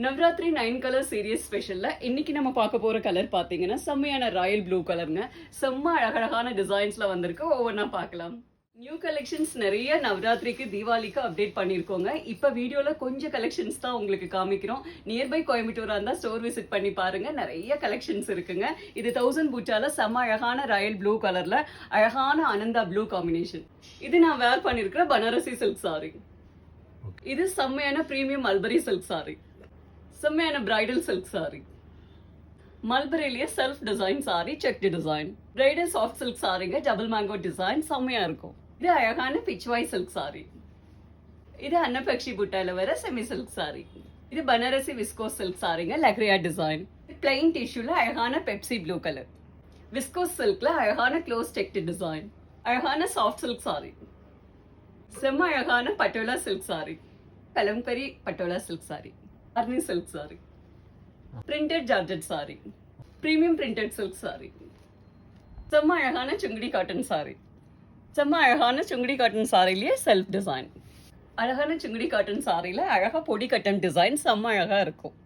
Navaratri 9 colour serious ஸ்பெஷல்ல இன்னைக்கு நம்ம பார்க்க போற கலர் பாத்தீங்கன்னா செம்மையான ராயல் ப்ளூ கலருங்க. செம்ம அழகழகான டிசைன்ஸ்ல வந்திருக்கு. ஒவ்வொன்றா பார்க்கலாம். நியூ கலெக்ஷன்ஸ் நிறைய நவராத்திரிக்கு தீபாவளிக்கு அப்டேட் பண்ணியிருக்கோங்க. இப்போ வீடியோல கொஞ்சம் கலெக்ஷன்ஸ் தான் உங்களுக்கு காமிக்கிறோம். நியர்பை கோயம்புத்தூரா இருந்தா ஸ்டோர் விசிட் பண்ணி பாருங்க. நிறைய கலெக்ஷன்ஸ் இருக்குங்க. இது 1000 பூட்டால செம்ம அழகான ராயல் ப்ளூ கலர்ல அழகான அனந்தா ப்ளூ காம்பினேஷன். இது நான் வேர் பண்ணிருக்கிற பனாரசி சில்க் சாரி. இது செம்மையான பிரீமியம் மல்பரி சில்க் சாரி. செம்மையான பிரைடல் சில்க் சாரி. மல்பரிலேயே self design sari, check design. Bridal soft silk சாரிங்க, டபுள் மேங்கோ டிசைன் செம்மையா இருக்கும். இது அழகான பிச்வாய் சில்க் சாரி. இது அன்னபக்ஷி புட்டால வர செமி சில்க் சாரி. இது பனாரசி விஸ்கோஸ் சில்க் சாரிங்க, லக்ரியா டிசைன். பிளைன் டிஷ்யூல அழகான பெப்சி ப்ளூ கலர். விஸ்கோஸ் சில்க்ல அழகான க்ளோஸ் டெக்ட் டிசைன். அழகான சாஃப்ட் சில்க் சாரி. செம்ம அழகான Patola silk sari. Kalamkari Patola silk sari. Arni silk sari. Printed georgette sari. Premium printed silk sari. செம்ம அழகான சுங்குடி காட்டன் சாரி. செம்ம அழகான சுங்குடி காட்டன் சாரிலேயே செல்ஃப் டிசைன். அழகான சுங்குடி காட்டன் சாரியில அழகா பொடி கட்டன் டிசைன் செம்ம அழகா இருக்கும்.